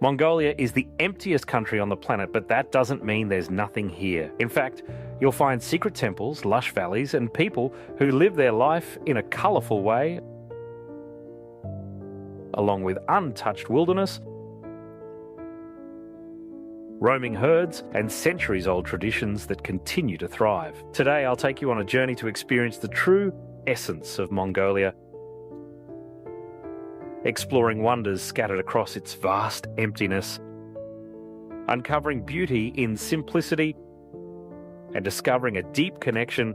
Mongolia is the emptiest country on the planet, but that doesn't mean there's nothing here. In fact, you'll find secret temples, lush valleys, and people who live their life in a colourful way, along with untouched wilderness, roaming herds, and centuries-old traditions that continue to thrive. Today, I'll take you on a journey to experience the true essence of Mongolia, exploring wonders scattered across its vast emptiness, uncovering beauty in simplicity, and discovering a deep connection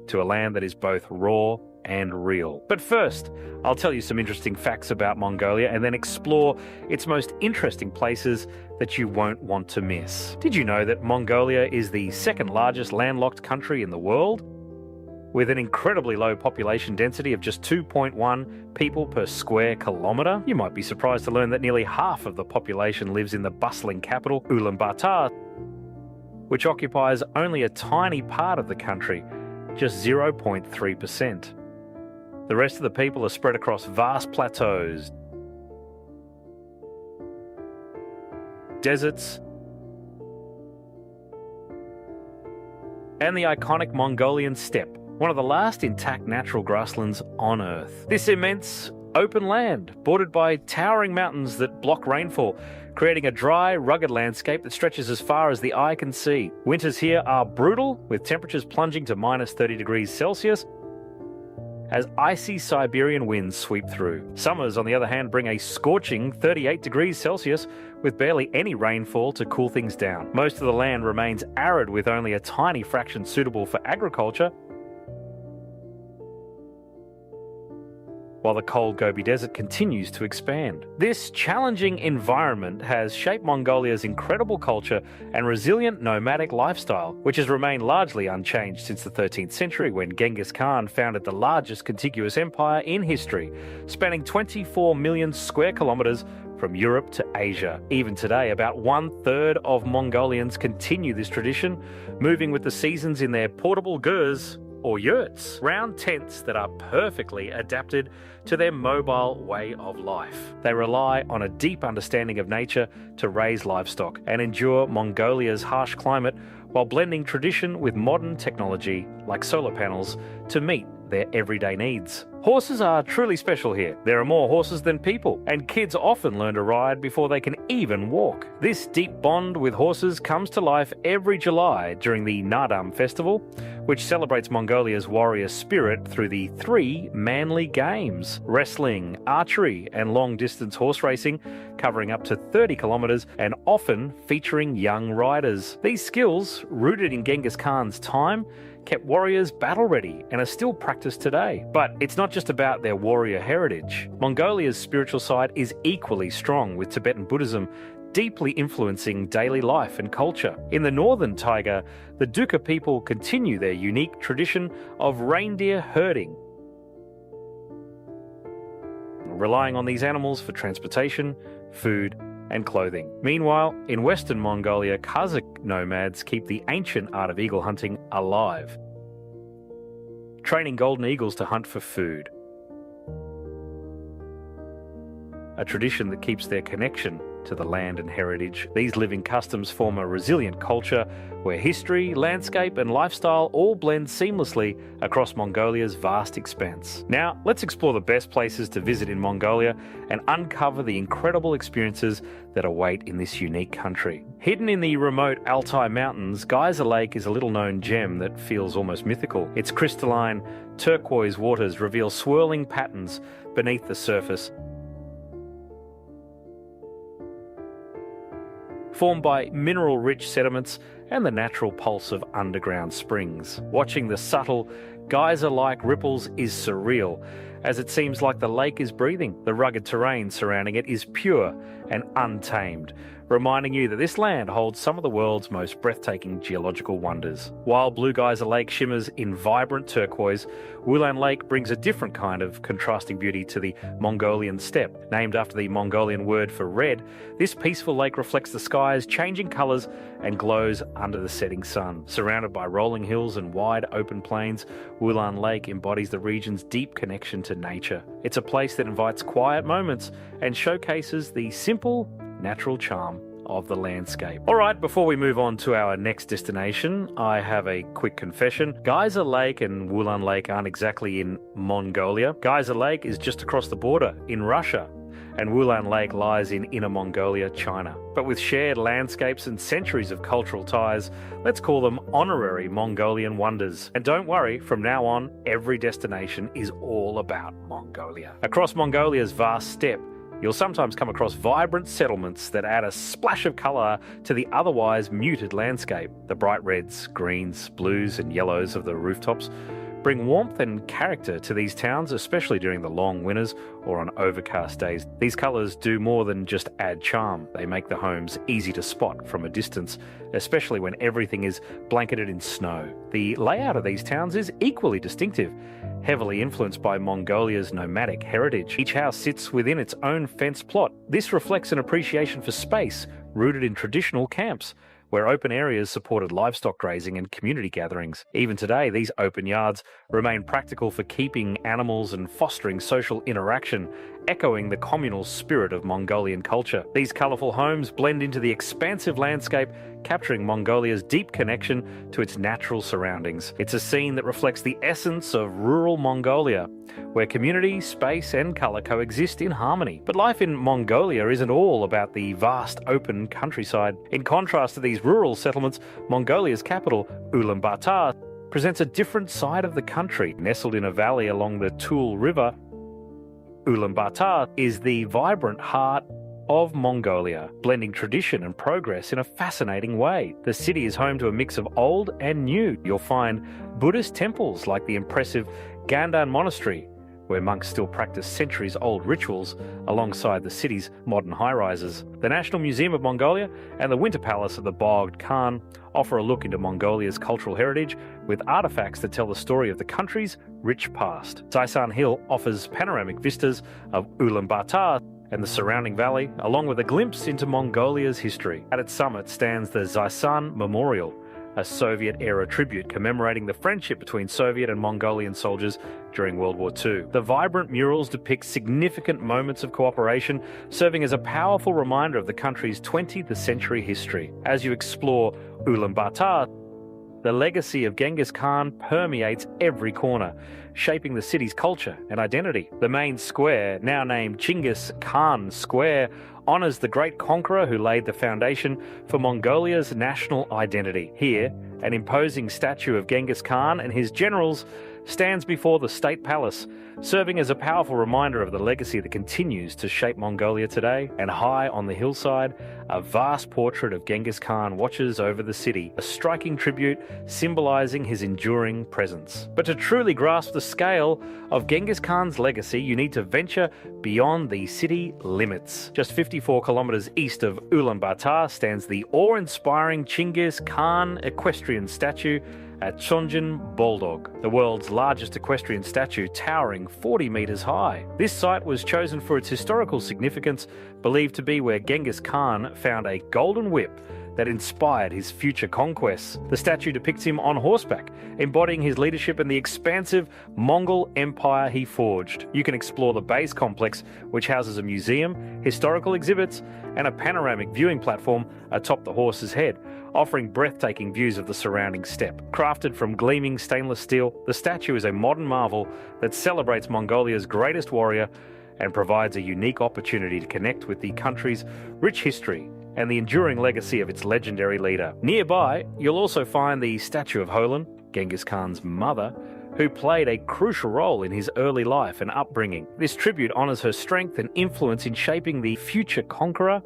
to a land that is both raw and real. But first, I'll tell you some interesting facts about Mongolia and then explore its most interesting places that you won't want to miss. Did you know that Mongolia is the second largest landlocked country in the world, with an incredibly low population density of just 2.1 people per square kilometre? You might be surprised to learn that nearly half of the population lives in the bustling capital, Ulaanbaatar, which occupies only a tiny part of the country, just 0.3%. The rest of the people are spread across vast plateaus, deserts, and the iconic Mongolian steppe, one of the last intact natural grasslands on Earth. This immense open land, bordered by towering mountains that block rainfall, creating a dry, rugged landscape that stretches as far as the eye can see. Winters here are brutal, with temperatures plunging to minus 30 degrees Celsius, as icy Siberian winds sweep through. Summers, on the other hand, bring a scorching 38 degrees Celsius, with barely any rainfall to cool things down. Most of the land remains arid, with only a tiny fraction suitable for agriculture, while the cold Gobi Desert continues to expand. This challenging environment has shaped Mongolia's incredible culture and resilient nomadic lifestyle, which has remained largely unchanged since the 13th century, when Genghis Khan founded the largest contiguous empire in history, spanning 24 million square kilometres from Europe to Asia. Even today, about 1/3 of Mongolians continue this tradition, moving with the seasons in their portable gurs, or yurts, round tents that are perfectly adapted to their mobile way of life. They rely on a deep understanding of nature to raise livestock and endure Mongolia's harsh climate, while blending tradition with modern technology like solar panels to meet their everyday needs. Horses are truly special here. There are more horses than people, and kids often learn to ride before they can even walk. This deep bond with horses comes to life every July during the Naadam festival, which celebrates Mongolia's warrior spirit through the 3 manly games: wrestling, archery, and long-distance horse racing, covering up to 30 kilometres and often featuring young riders. These skills, rooted in Genghis Khan's time, kept warriors battle-ready and are still practiced today. But it's not just about their warrior heritage. Mongolia's spiritual side is equally strong, with Tibetan Buddhism deeply influencing daily life and culture. In the northern taiga, the Duka people continue their unique tradition of reindeer herding, relying on these animals for transportation, food, and clothing. Meanwhile, in western Mongolia, Kazakh nomads keep the ancient art of eagle hunting alive, training golden eagles to hunt for food, a tradition that keeps their connection to the land and heritage. These living customs form a resilient culture where history, landscape, and lifestyle all blend seamlessly across Mongolia's vast expanse. Now, let's explore the best places to visit in Mongolia and uncover the incredible experiences that await in this unique country. Hidden in the remote Altai Mountains, Geyser Lake is a little-known gem that feels almost mythical. Its crystalline, turquoise waters reveal swirling patterns beneath the surface, formed by mineral-rich sediments and the natural pulse of underground springs. Watching the subtle, geyser-like ripples is surreal, as it seems like the lake is breathing. The rugged terrain surrounding it is pure and untamed, reminding you that this land holds some of the world's most breathtaking geological wonders. While Blue Geyser Lake shimmers in vibrant turquoise, Wulan Lake brings a different kind of contrasting beauty to the Mongolian steppe. Named after the Mongolian word for red, this peaceful lake reflects the sky's changing colours and glows under the setting sun. Surrounded by rolling hills and wide open plains, Wulan Lake embodies the region's deep connection to nature. It's a place that invites quiet moments and showcases the simple, natural charm of the landscape. All right, before we move on to our next destination, I have a quick confession. Geyser Lake and Wulan Lake aren't exactly in Mongolia. Geyser Lake is just across the border in Russia, and Wulan Lake lies in Inner Mongolia, China. But with shared landscapes and centuries of cultural ties, let's call them honorary Mongolian wonders. And don't worry, from now on, every destination is all about Mongolia. Across Mongolia's vast steppe, you'll sometimes come across vibrant settlements that add a splash of colour to the otherwise muted landscape. The bright reds, greens, blues and yellows of the rooftops bring warmth and character to these towns, especially during the long winters or on overcast days. These colours do more than just add charm. They make the homes easy to spot from a distance, especially when everything is blanketed in snow. The layout of these towns is equally distinctive, heavily influenced by Mongolia's nomadic heritage. Each house sits within its own fenced plot. This reflects an appreciation for space rooted in traditional camps, where open areas supported livestock grazing and community gatherings. Even today, these open yards remain practical for keeping animals and fostering social interaction, echoing the communal spirit of Mongolian culture. These colourful homes blend into the expansive landscape, capturing Mongolia's deep connection to its natural surroundings. It's a scene that reflects the essence of rural Mongolia, where community, space and colour coexist in harmony. But life in Mongolia isn't all about the vast open countryside. In contrast to these rural settlements, Mongolia's capital, Ulaanbaatar, presents a different side of the country. Nestled in a valley along the Tool River, Ulaanbaatar is the vibrant heart of Mongolia, blending tradition and progress in a fascinating way. The city is home to a mix of old and new. You'll find Buddhist temples like the impressive Gandan Monastery, where monks still practice centuries-old rituals alongside the city's modern high-rises. The National Museum of Mongolia and the Winter Palace of the Bogd Khan offer a look into Mongolia's cultural heritage with artifacts that tell the story of the country's rich past. Zaisan Hill offers panoramic vistas of Ulaanbaatar and the surrounding valley, along with a glimpse into Mongolia's history. At its summit stands the Zaisan Memorial, a Soviet-era tribute commemorating the friendship between Soviet and Mongolian soldiers during World War II. The vibrant murals depict significant moments of cooperation, serving as a powerful reminder of the country's 20th century history. As you explore Ulaanbaatar, the legacy of Genghis Khan permeates every corner, shaping the city's culture and identity. The main square, now named Genghis Khan Square, honours the great conqueror who laid the foundation for Mongolia's national identity. Here, an imposing statue of Genghis Khan and his generals stands before the State Palace, serving as a powerful reminder of the legacy that continues to shape Mongolia today. And high on the hillside, a vast portrait of Genghis Khan watches over the city, a striking tribute symbolising his enduring presence. But to truly grasp the scale of Genghis Khan's legacy, you need to venture beyond the city limits. Just 54 kilometres east of Ulaanbaatar stands the awe-inspiring Genghis Khan equestrian statue at Chonjin Boldog, the world's largest equestrian statue, towering 40 metres high. This site was chosen for its historical significance, believed to be where Genghis Khan found a golden whip that inspired his future conquests. The statue depicts him on horseback, embodying his leadership and the expansive Mongol empire he forged. You can explore the base complex, which houses a museum, historical exhibits, and a panoramic viewing platform atop the horse's head, offering breathtaking views of the surrounding steppe. Crafted from gleaming stainless steel, the statue is a modern marvel that celebrates Mongolia's greatest warrior and provides a unique opportunity to connect with the country's rich history and the enduring legacy of its legendary leader. Nearby, you'll also find the statue of Holan, Genghis Khan's mother, who played a crucial role in his early life and upbringing. This tribute honours her strength and influence in shaping the future conqueror,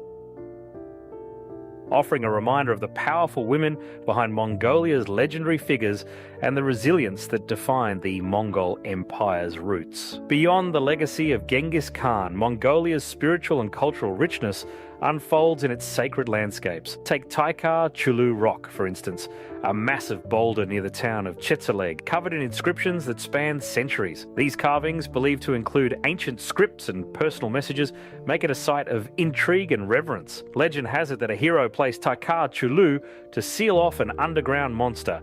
offering a reminder of the powerful women behind Mongolia's legendary figures and the resilience that defined the Mongol Empire's roots. Beyond the legacy of Genghis Khan, Mongolia's spiritual and cultural richness unfolds in its sacred landscapes. Take Taikar Chulu Rock, for instance, a massive boulder near the town of Chetzeleg, covered in inscriptions that span centuries. These carvings, believed to include ancient scripts and personal messages, make it a site of intrigue and reverence. Legend has it that a hero placed Taikar Chulu to seal off an underground monster.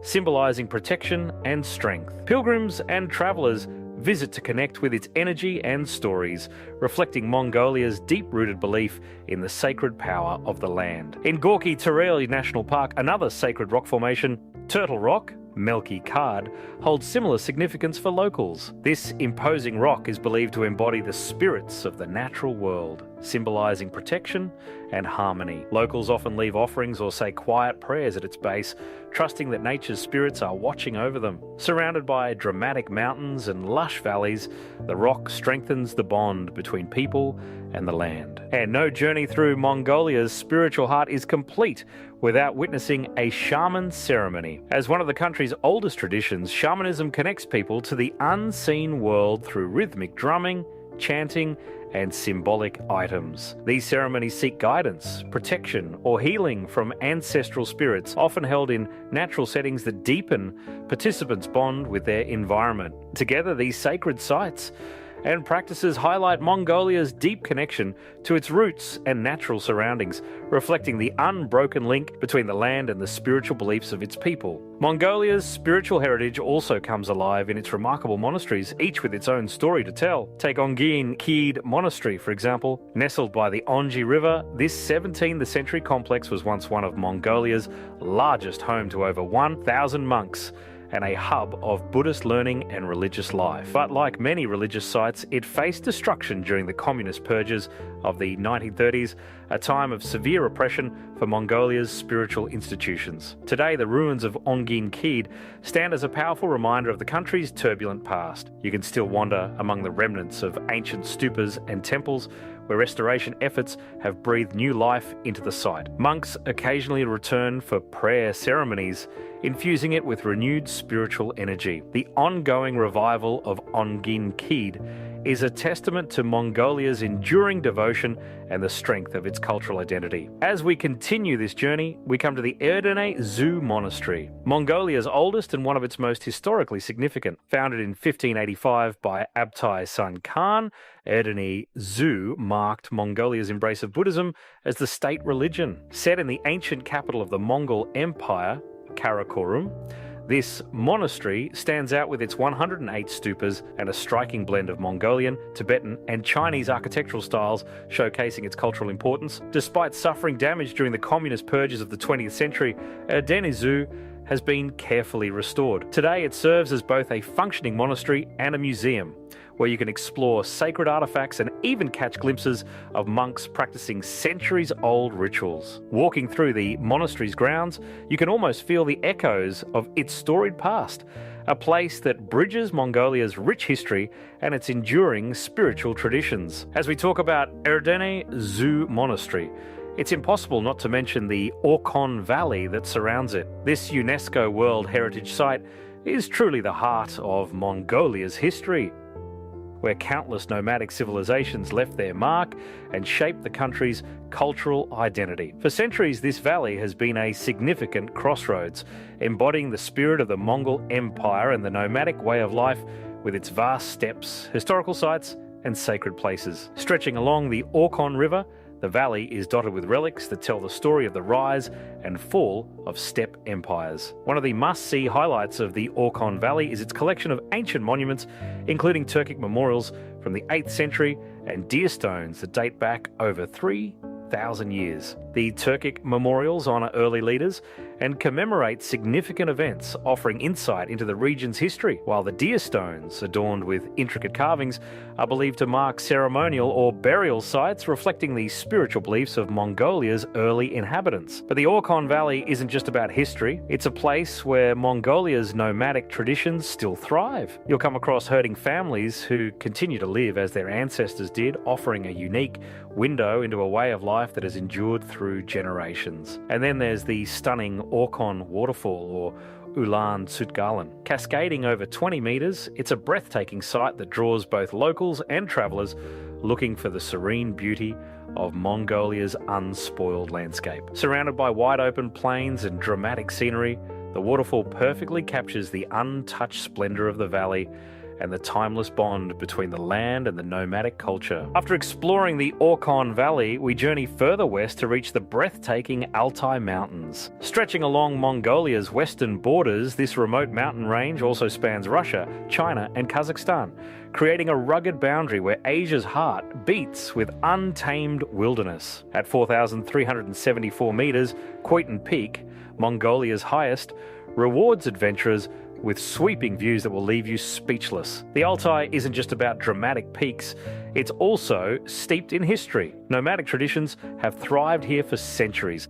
symbolizing protection and strength. Pilgrims and travelers visit to connect with its energy and stories, reflecting Mongolia's deep-rooted belief in the sacred power of the land. In Gorky Terrell National Park, another sacred rock formation, Turtle Rock, Melky Card, holds similar significance for locals. This imposing rock is believed to embody the spirits of the natural world, symbolizing protection and harmony. Locals often leave offerings or say quiet prayers at its base, trusting that nature's spirits are watching over them. Surrounded by dramatic mountains and lush valleys, the rock strengthens the bond between people and the land. And no journey through Mongolia's spiritual heart is complete without witnessing a shaman ceremony. As one of the country's oldest traditions, shamanism connects people to the unseen world through rhythmic drumming, chanting, and symbolic items. These ceremonies seek guidance, protection, or healing from ancestral spirits, often held in natural settings that deepen participants' bond with their environment. Together, these sacred sites and practices highlight Mongolia's deep connection to its roots and natural surroundings, reflecting the unbroken link between the land and the spiritual beliefs of its people. Mongolia's spiritual heritage also comes alive in its remarkable monasteries, each with its own story to tell. Take Ongin Kheid Monastery, for example. Nestled by the Onji River, this 17th century complex was once one of Mongolia's largest, home to over 1,000 monks, and a hub of Buddhist learning and religious life. But like many religious sites, it faced destruction during the communist purges of the 1930s, a time of severe repression for Mongolia's spiritual institutions. Today, the ruins of Ongin Kheid stand as a powerful reminder of the country's turbulent past. You can still wander among the remnants of ancient stupas and temples, where restoration efforts have breathed new life into the site. Monks occasionally return for prayer ceremonies, infusing it with renewed spiritual energy. The ongoing revival of Ongin Kheid is a testament to Mongolia's enduring devotion and the strength of its cultural identity. As we continue this journey, we come to the Erdene Zu Monastery, Mongolia's oldest and one of its most historically significant. Founded in 1585 by Abtai Sun Khan, Erdene Zu marked Mongolia's embrace of Buddhism as the state religion. Set in the ancient capital of the Mongol Empire, Karakorum, this monastery stands out with its 108 stupas and a striking blend of Mongolian, Tibetan, and Chinese architectural styles, showcasing its cultural importance. Despite suffering damage during the communist purges of the 20th century, Erdene Zu has been carefully restored. Today, it serves as both a functioning monastery and a museum, where you can explore sacred artifacts and even catch glimpses of monks practicing centuries-old rituals. Walking through the monastery's grounds, you can almost feel the echoes of its storied past, a place that bridges Mongolia's rich history and its enduring spiritual traditions. As we talk about Erdene Zu Monastery, it's impossible not to mention the Orkhon Valley that surrounds it. This UNESCO World Heritage Site is truly the heart of Mongolia's history, where countless nomadic civilizations left their mark and shaped the country's cultural identity. For centuries, this valley has been a significant crossroads, embodying the spirit of the Mongol Empire and the nomadic way of life with its vast steppes, historical sites, and sacred places. Stretching along the Orkhon River, the valley is dotted with relics that tell the story of the rise and fall of steppe empires. One of the must-see highlights of the Orkhon Valley is its collection of ancient monuments, including Turkic memorials from the 8th century and deer stones that date back over 3,000 years. The Turkic memorials honour early leaders and commemorate significant events, offering insight into the region's history, while the deer stones, adorned with intricate carvings, are believed to mark ceremonial or burial sites reflecting the spiritual beliefs of Mongolia's early inhabitants. But the Orkhon Valley isn't just about history, it's a place where Mongolia's nomadic traditions still thrive. You'll come across herding families who continue to live as their ancestors did, offering a unique window into a way of life that has endured through generations. And then there's the stunning Orkhon waterfall, or Ulan Tsutgalan. Cascading over 20 metres, it's a breathtaking sight that draws both locals and travellers looking for the serene beauty of Mongolia's unspoiled landscape. Surrounded by wide open plains and dramatic scenery, the waterfall perfectly captures the untouched splendour of the valley and the timeless bond between the land and the nomadic culture. After exploring the Orkhon Valley, we journey further west to reach the breathtaking Altai Mountains. Stretching along Mongolia's western borders, this remote mountain range also spans Russia, China, and Kazakhstan, creating a rugged boundary where Asia's heart beats with untamed wilderness. At 4,374 meters, Khoitan Peak, Mongolia's highest, rewards adventurers with sweeping views that will leave you speechless. The Altai isn't just about dramatic peaks, it's also steeped in history. Nomadic traditions have thrived here for centuries.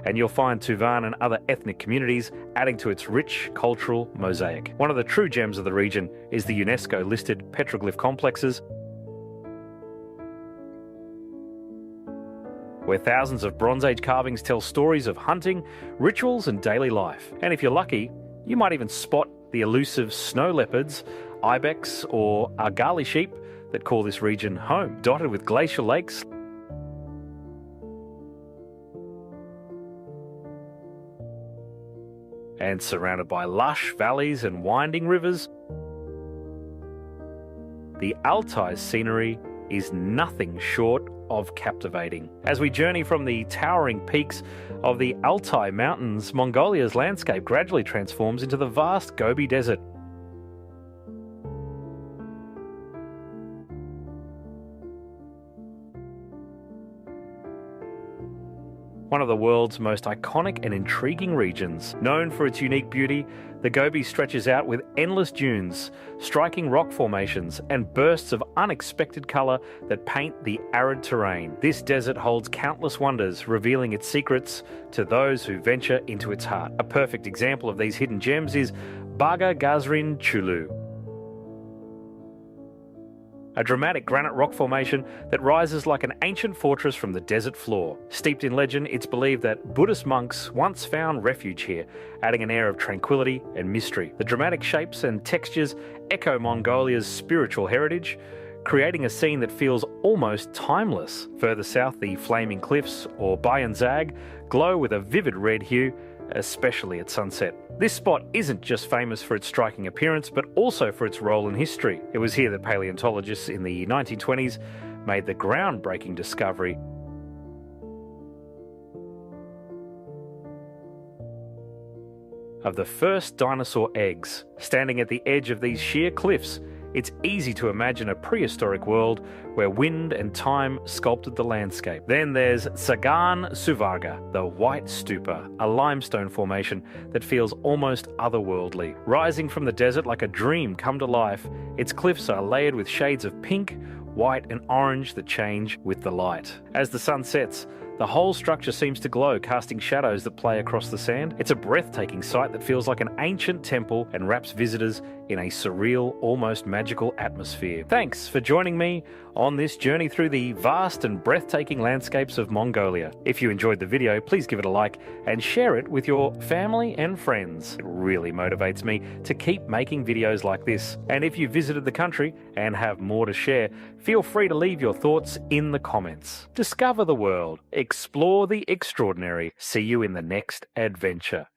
And you'll find Tuvan and other ethnic communities adding to its rich cultural mosaic. One of the true gems of the region is the UNESCO-listed petroglyph complexes, where thousands of Bronze Age carvings tell stories of hunting, rituals, and daily life. And if you're lucky, you might even spot the elusive snow leopards, ibex, or argali sheep that call this region home, dotted with glacial lakes and surrounded by lush valleys and winding rivers. The Altai's scenery is nothing short of captivating. As we journey from the towering peaks of the Altai Mountains, Mongolia's landscape gradually transforms into the vast Gobi Desert. One of the world's most iconic and intriguing regions. Known for its unique beauty, the Gobi stretches out with endless dunes, striking rock formations, and bursts of unexpected colour that paint the arid terrain. This desert holds countless wonders, revealing its secrets to those who venture into its heart. A perfect example of these hidden gems is Baga Gazrin Chulu, a dramatic granite rock formation that rises like an ancient fortress from the desert floor. Steeped in legend, it's believed that Buddhist monks once found refuge here, adding an air of tranquility and mystery. The dramatic shapes and textures echo Mongolia's spiritual heritage, creating a scene that feels almost timeless. Further south, the flaming cliffs, or Bayan Zag, glow with a vivid red hue, especially at sunset. This spot isn't just famous for its striking appearance, but also for its role in history. It was here that paleontologists in the 1920s made the groundbreaking discovery of the first dinosaur eggs. Standing at the edge of these sheer cliffs, it's easy to imagine a prehistoric world where wind and time sculpted the landscape. Then there's Tsagan Suvarga, the White Stupa, a limestone formation that feels almost otherworldly. Rising from the desert like a dream come to life, its cliffs are layered with shades of pink, white, and orange that change with the light. As the sun sets, the whole structure seems to glow, casting shadows that play across the sand. It's a breathtaking sight that feels like an ancient temple and wraps visitors in a surreal, almost magical atmosphere. Thanks for joining me on this journey through the vast and breathtaking landscapes of Mongolia. If you enjoyed the video, please give it a like and share it with your family and friends. It really motivates me to keep making videos like this. And if you visited the country and have more to share, feel free to leave your thoughts in the comments. Discover the world. Explore the extraordinary. See you in the next adventure.